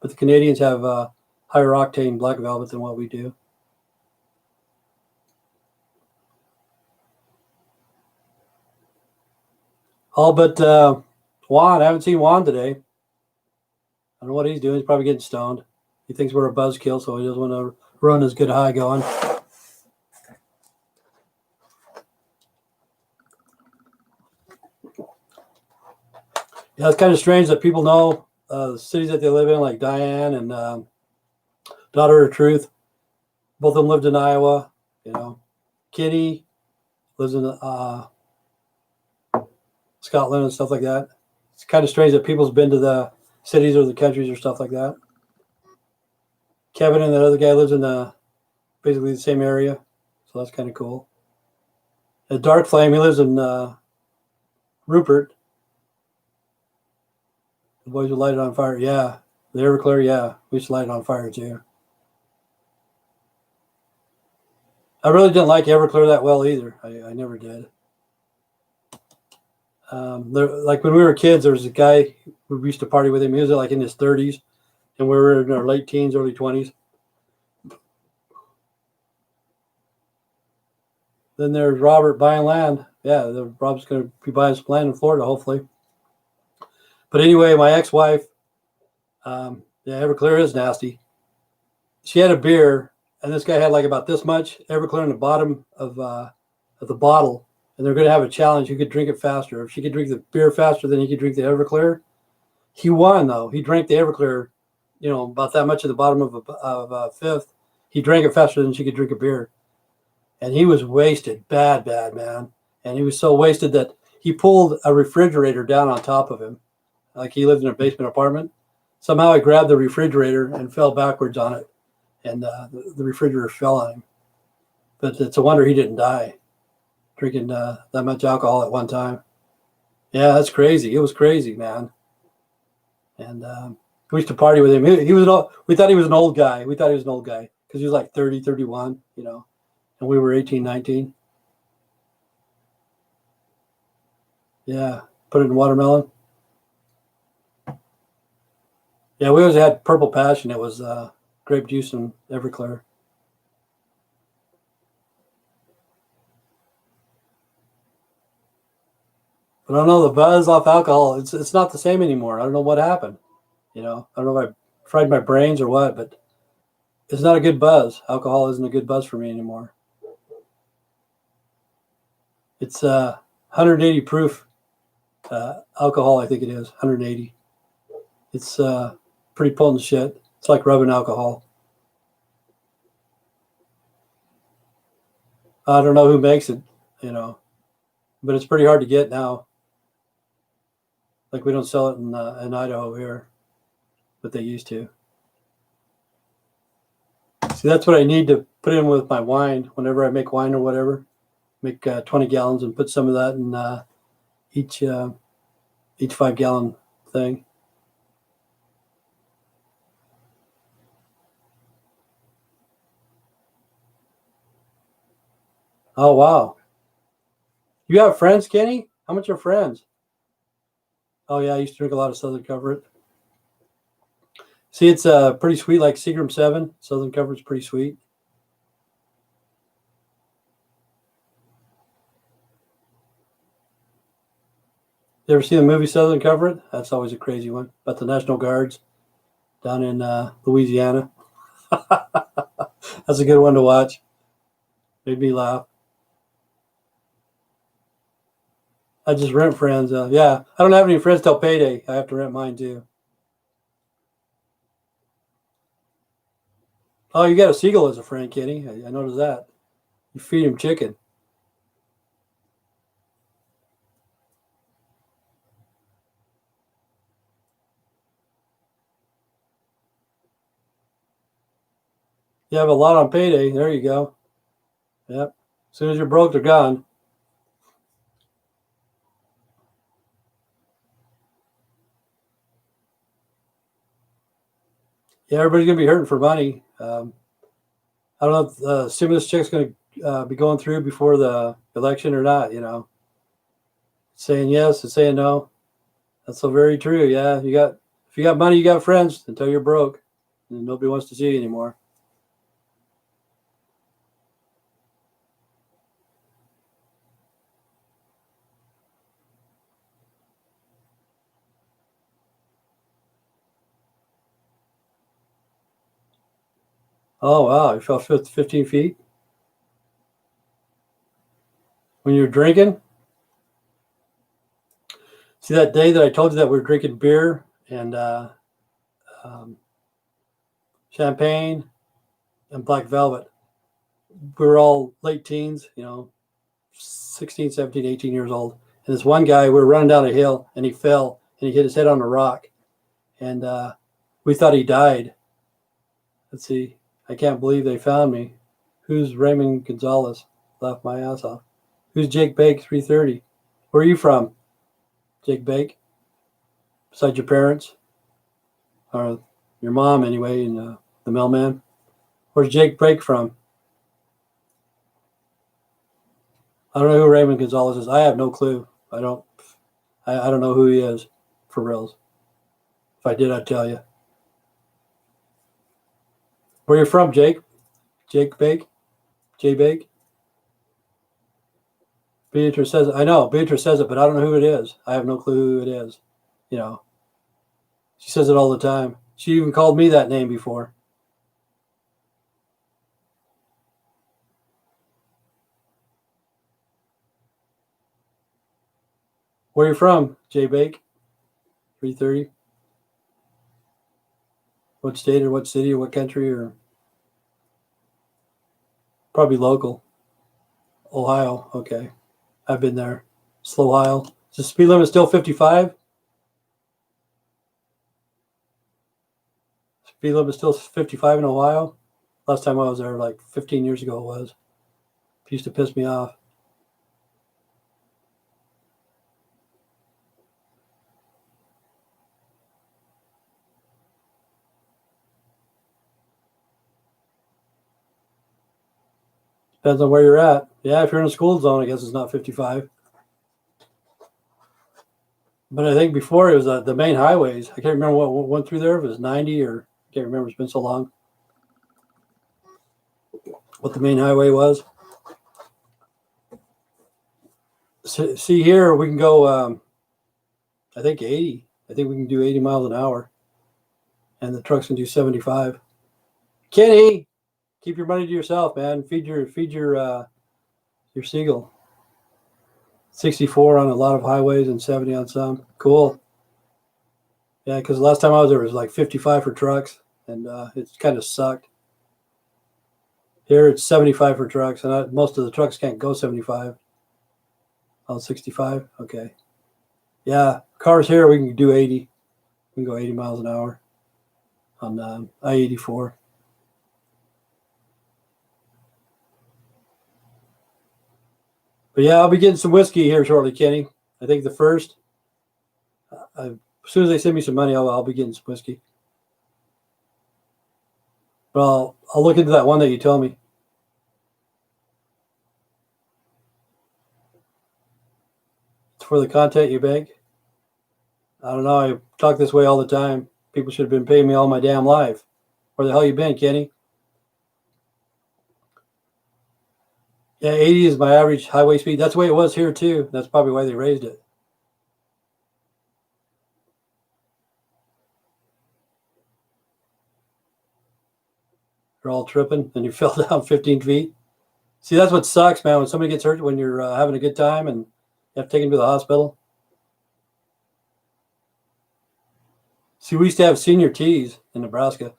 Speaker 1: but the Canadians have higher octane Black Velvet than what we do. All but Juan. I haven't seen Juan today. I don't know what he's doing. He's probably getting stoned. He thinks we're a buzzkill, so he doesn't want to run his good high going. Yeah, it's kind of strange that people know the cities that they live in, like Diane and Daughter of Truth. Both of them lived in Iowa. You know, Kitty lives in Scotland and stuff like that. It's kind of strange that people's been to the cities or the countries or stuff like that. Kevin and that other guy lives in basically the same area, so that's kind of cool. Dark Flame, he lives in Rupert. The boys would light it on fire. Yeah, the Everclear. Yeah, we used to light it on fire too. I really didn't like Everclear that well either. I never did. Like when we were kids, there was a guy we used to party with him. He was like in his 30s, and we were in our late teens, early 20s. Then there's Robert buying land. Yeah, Rob's going to be buying some land in Florida, hopefully. But anyway, my ex-wife, yeah, Everclear is nasty. She had a beer, and this guy had like about this much Everclear in the bottom of the bottle, and they're going to have a challenge. Who could drink it faster? If she could drink the beer faster than he could drink the Everclear, he won though. He drank the Everclear, you know, about that much at the bottom of a fifth. He drank it faster than she could drink a beer, and he was wasted, bad, man. And he was so wasted that he pulled a refrigerator down on top of him, like he lived in a basement apartment. Somehow he grabbed the refrigerator and fell backwards on it, and the refrigerator fell on him. But it's a wonder he didn't die drinking that much alcohol at one time. Yeah, that's crazy. It was crazy, man. And we used to party with him. We thought he was an old guy. We thought he was an old guy because he was like 30, 31, you know, and we were 18, 19. Yeah, put it in watermelon. Yeah, we always had Purple Passion. It was grape juice and Everclear. But I don't know, the buzz off alcohol, it's not the same anymore. I don't know what happened. You know, I don't know if I fried my brains or what, but it's not a good buzz. Alcohol isn't a good buzz for me anymore. It's 180 proof alcohol, I think it is, 180. It's pretty potent shit. It's like rubbing alcohol. I don't know who makes it, you know, but it's pretty hard to get now. Like we don't sell it in Idaho here, but they used to. See, that's what I need to put in with my wine. Whenever I make wine or whatever, make 20 gallons and put some of that in each 5-gallon thing. Oh, wow. You have friends, Kenny? How much are friends? Oh, yeah, I used to drink a lot of Southern Comfort. See, it's pretty sweet, like Seagram 7. Southern Comfort's pretty sweet. You ever see the movie Southern Comfort? That's always a crazy one. About the National Guards down in Louisiana. That's a good one to watch. Made me laugh. I just rent friends. Yeah, I don't have any friends till payday. I have to rent mine too. Oh, you got a seagull as a friend, Kenny. I noticed that. You feed him chicken. You have a lot on payday. There you go. Yep. As soon as you're broke, they're gone. Yeah, everybody's gonna be hurting for money. I don't know if the stimulus check's going to be going through before the election or not. Saying yes and saying no. That's so very true. Yeah, if you got money, you got friends until you're broke, and nobody wants to see you anymore. Oh wow, you fell 15 feet when you were drinking. See that day that I told you that we were drinking beer and um, champagne and black velvet. We were all late teens, 16, 17, 18 years old. And this one guy, we were running down a hill and he fell and he hit his head on a rock. And we thought he died. Let's see. I can't believe they found me. Who's Raymond Gonzalez? Laughed my ass off. Who's Jake Bake 330? Where are you from? Jake Bake? Besides your parents? Or your mom, anyway, and the mailman? Where's Jake Bake from? I don't know who Raymond Gonzalez is. I have no clue. I don't know who he is, for reals. If I did, I'd tell you. Where you from, Jake? Jake Bake? Jay Bake? Beatrice says it. I know Beatrice says it, but I don't know who it is. I have no clue who it is. You know, she says it all the time. She even called me that name before. Where you from, Jay Bake? 330. What state or what city or what country or probably local? Ohio. Okay, I've been there. Slow Ohio. Is the speed limit still 55? Speed limit still 55 in Ohio? Last time I was there, like 15 years ago, it was. It used to piss me off. Depends on where you're at. Yeah, if you're in a school zone, I guess it's not 55. But I think before it was the main highways. I can't remember what went through there. If it was 90 or I can't remember. It's been so long. What the main highway was. See here, we can go. I think 80. I think we can do 80 miles an hour, and the trucks can do 75. Kenny, keep your money to yourself, man. Feed your seagull. 64 on a lot of highways and 70 on some. Cool. Yeah, because last time I was there, it was like 55 for trucks, and it kind of sucked. Here it's 75 for trucks, and most of the trucks can't go 75. Oh, 65? Okay. Yeah, cars here, we can do 80. We can go 80 miles an hour on I-84. But yeah, I'll be getting some whiskey here shortly, Kenny. I think the first. As soon as they send me some money, I'll be getting some whiskey. But I'll look into that one that you told me. It's for the content you make. I don't know. I talk this way all the time. People should have been paying me all my damn life. Where the hell you been, Kenny? Yeah, 80 is my average highway speed. That's the way it was here too. That's probably why they raised it. You're all tripping and you fell down 15 feet. See, that's what sucks, man. When somebody gets hurt when you're having a good time and You have to take him to the hospital. See, we used to have senior teas in Nebraska.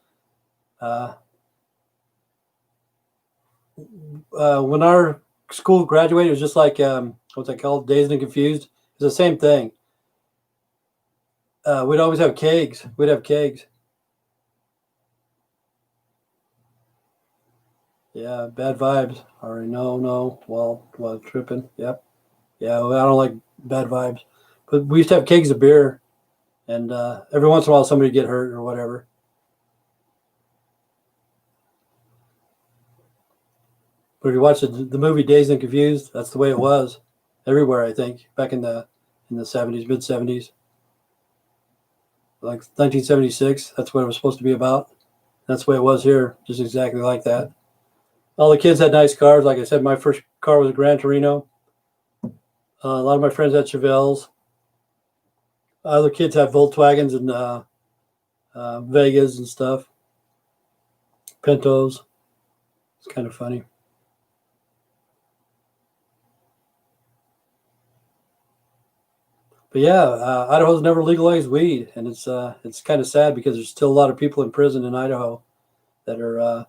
Speaker 1: When our school graduated, it was just like what's that called? Dazed and Confused. It's the same thing. We'd always have kegs. We'd have kegs. Yeah, bad vibes. Already no. Well, tripping. Yep. Yeah, well, I don't like bad vibes. But we used to have kegs of beer, and every once in a while somebody would get hurt or whatever. But if you watch the movie Dazed and Confused, that's the way it was everywhere. I think back in the 70s, mid 70s, like 1976. That's what it was supposed to be about. That's the way it was here, just exactly like that. All the kids had nice cars. Like I said, my first car was a Gran Torino. A lot of my friends had Chevelles. Other kids had Volkswagens and Vegas and stuff, Pintos. It's kind of funny. But yeah, Idaho's never legalized weed, and it's kind of sad because there's still a lot of people in prison in Idaho that are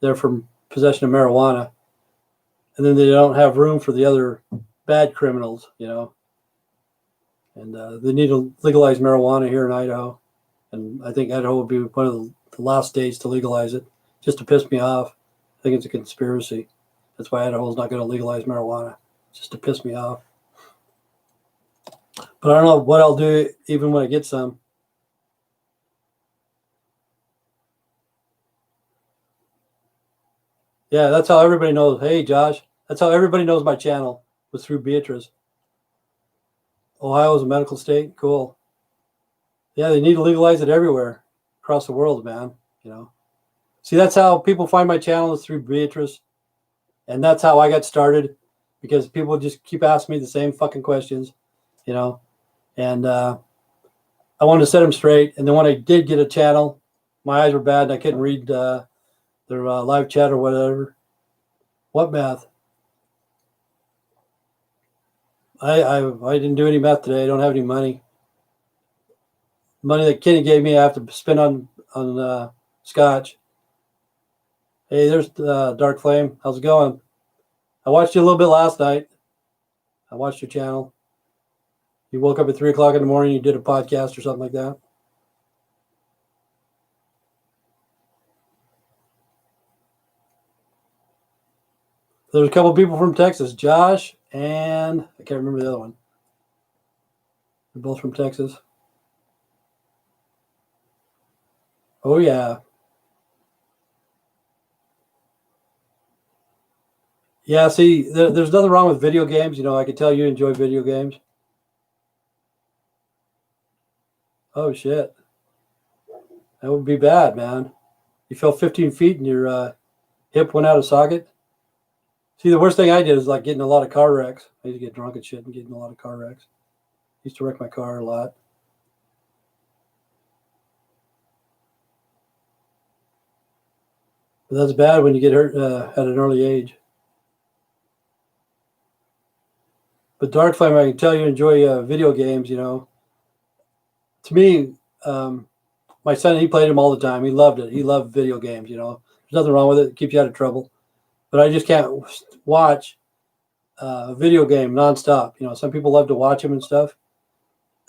Speaker 1: there from possession of marijuana, and then they don't have room for the other bad criminals, And they need to legalize marijuana here in Idaho, and I think Idaho would be one of the last states to legalize it, just to piss me off. I think it's a conspiracy. That's why Idaho's not going to legalize marijuana, just to piss me off. But I don't know what I'll do even when I get some. Yeah, that's how everybody knows. Hey, Josh, that's how everybody knows my channel was through Beatrice. Ohio is a medical state. Cool. Yeah, they need to legalize it everywhere across the world, man. See, that's how people find my channel is through Beatrice. And that's how I got started, because people just keep asking me the same fucking questions, and I wanted to set them straight. And then when I did get a channel, my eyes were bad and I couldn't read their live chat or whatever. What math? I didn't do any math today. I don't have any money. Money that Kenny gave me, I have to spend on scotch. Hey, there's Dark Flame. How's it going? I watched you a little bit last night. I watched your channel. You woke up at 3 o'clock in the morning. You did a podcast or something like that. There's a couple of people from Texas, Josh and I can't remember the other one. They're both from Texas. Oh, yeah. Yeah, see, there's nothing wrong with video games. I can tell you enjoy video games. Oh, shit. That would be bad, man. You fell 15 feet and your hip went out of socket. See, the worst thing I did is like getting a lot of car wrecks. I used to get drunk and shit and getting a lot of car wrecks. Used to wreck my car a lot. But that's bad when you get hurt at an early age. But Dark Flame, I can tell you enjoy video games. To me, my son, he played them all the time. He loved it. He loved video games. There's nothing wrong with it. It keeps you out of trouble. But I just can't watch a video game nonstop. Some people love to watch them and stuff.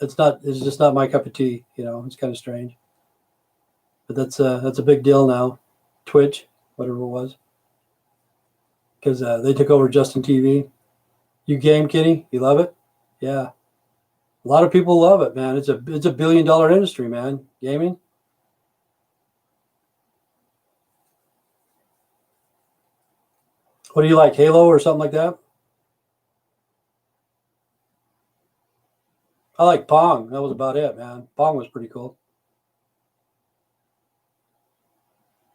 Speaker 1: It's just not my cup of tea. It's kind of strange. But that's a big deal now. Twitch, whatever it was, because they took over Justin TV. You game, Kitty? You love it? Yeah. A lot of people love it, man. It's a $1 billion industry, man. Gaming. What do you like, Halo or something like that? I like Pong. That was about it, man. Pong was pretty cool.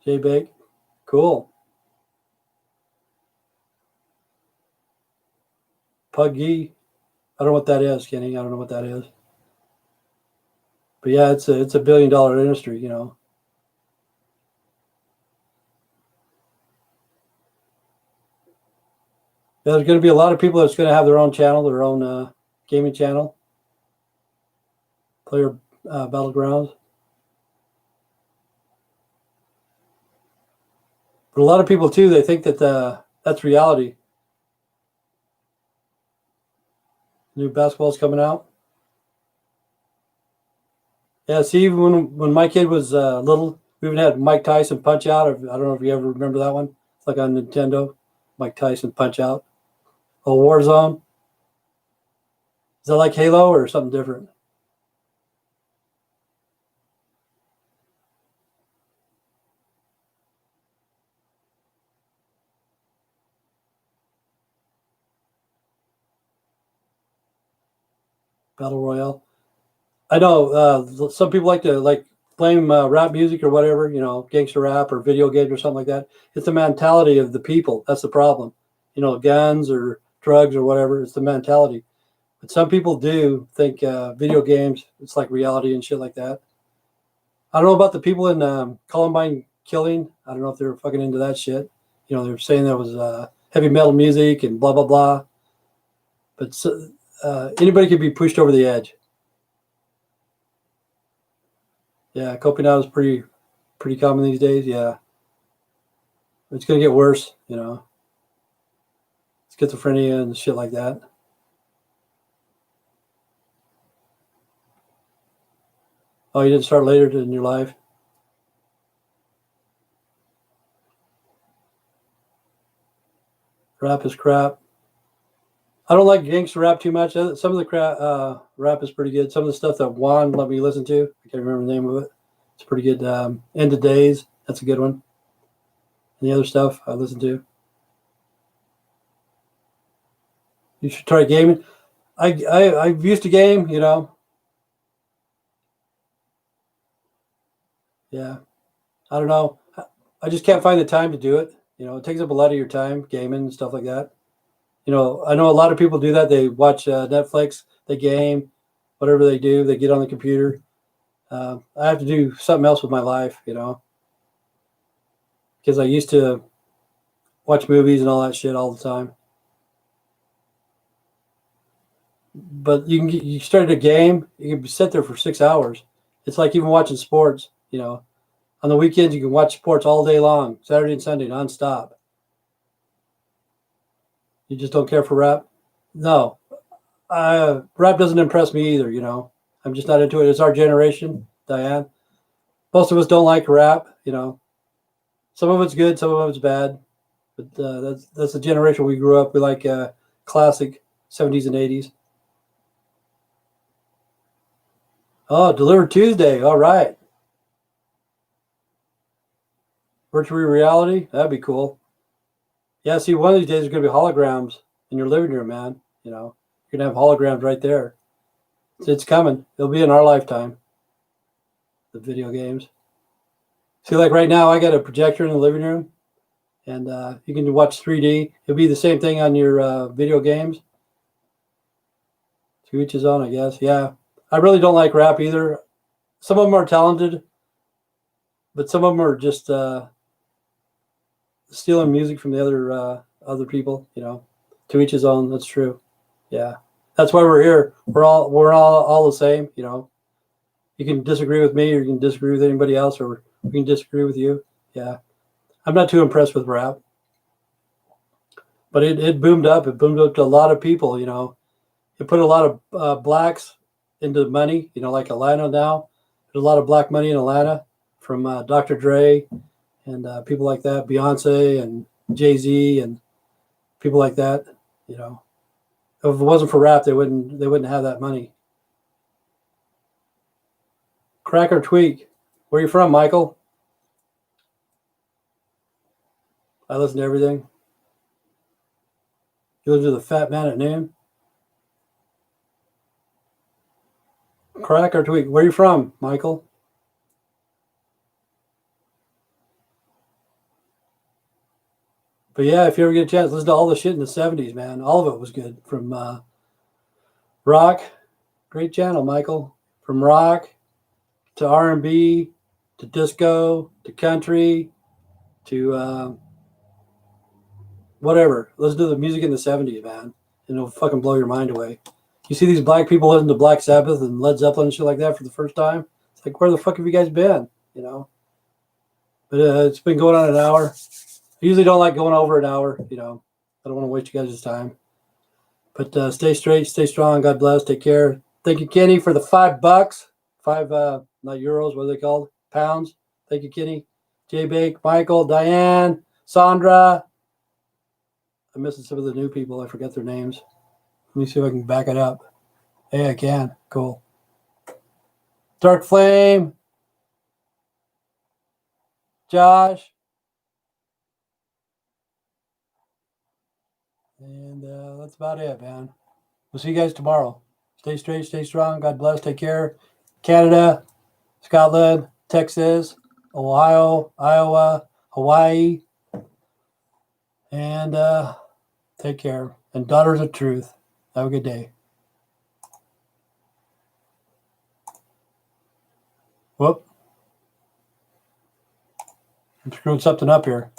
Speaker 1: J-Bake. Cool. Puggy. I don't know what that is, Kenny. I don't know what that is. But yeah, it's a $1 billion industry, Yeah, there's going to be a lot of people that's going to have their own channel, their own gaming channel, Player Battlegrounds. But a lot of people too, they think that that's reality. New basketball's coming out. Yeah, see, even when my kid was little, we even had Mike Tyson Punch Out. I don't know if you ever remember that one. It's like on Nintendo, Mike Tyson Punch Out. Oh, Warzone. Is that like Halo or something different? Battle Royale. I know some people like to blame rap music or whatever, gangster rap or video games or something like that. It's the mentality of the people. That's the problem. Guns or drugs or whatever. It's the mentality. But some people do think video games, it's like reality and shit like that. I don't know about the people in Columbine killing. I don't know if they're fucking into that shit. They're saying that was heavy metal music and blah, blah, blah. But anybody could be pushed over the edge. Yeah, coping out is pretty common these days. Yeah, it's gonna get worse. Schizophrenia and shit like that. Oh, you didn't start later in your life. Rap is crap. I don't like gangster rap too much. Some of the rap is pretty good. Some of the stuff that Juan let me listen to, I can't remember the name of it. It's pretty good. End of Days, that's a good one. And the other stuff I listen to. You should try gaming. I used to game, Yeah. I don't know. I just can't find the time to do it. It takes up a lot of your time gaming and stuff like that. I know a lot of people do that. They watch Netflix, they game, whatever they do, they get on the computer. I have to do something else with my life, because I used to watch movies and all that shit all the time. But you start a game, you can sit there for 6 hours. It's like even watching sports. On the weekends you can watch sports all day long, Saturday and Sunday nonstop. You just don't care for rap? No, rap doesn't impress me either. I'm just not into it. It's our generation, Diane. Most of us don't like rap. Some of it's good, some of it's bad. But that's the generation we grew up. We like classic 70s and 80s. Oh, Delivered Tuesday. All right. Virtual reality. That'd be cool. Yeah, see, one of these days there's going to be holograms in your living room, man. You're going to have holograms right there. It's coming. It'll be in our lifetime, the video games. See, like right now, I got a projector in the living room, and you can watch 3D. It'll be the same thing on your video games. To each his own, I guess. Yeah. I really don't like rap either. Some of them are talented, but some of them are just stealing music from the other people. To each his own. That's true. Yeah, that's why we're here. We're all the same. You can disagree with me, or you can disagree with anybody else, or we can disagree with you. Yeah, I'm not too impressed with rap, but it boomed up. It boomed up to a lot of people. It put a lot of blacks into money. Like Atlanta now. There's a lot of black money in Atlanta from Dr. Dre and people like that, Beyonce and Jay-Z and people like that. If it wasn't for rap, they wouldn't have that money. Crack or tweak? Where are you from, Michael? I listen to everything. You listen to the Fat Man at Noon? Crack or tweak? Where are you from, Michael? But yeah, if you ever get a chance, listen to all the shit in the 70s, man. All of it was good. From rock, great channel, Michael. From rock to R&B to disco to country to whatever. Listen to the music in the 70s, man. And it'll fucking blow your mind away. You see these black people listen to Black Sabbath and Led Zeppelin and shit like that for the first time. It's like, where the fuck have you guys been? You know. But it's been going on an hour. I usually don't like going over an hour. You know, I don't want to waste you guys' time. But stay straight, stay strong. God bless. Take care. Thank you, Kenny, for the $5. Not euros. What are they called? Pounds. Thank you, Kenny. Jay Bake, Michael, Diane, Sandra. I'm missing some of the new people. I forget their names. Let me see if I can back it up. Hey, I can. Cool. Dark Flame. Josh. And that's about it, man. We'll see you guys tomorrow. Stay straight, stay strong. God bless. Take care. Canada, Scotland, Texas, Ohio, Iowa, Hawaii. And take care. And Daughters of Truth. Have a good day. Whoop. I'm screwing something up here.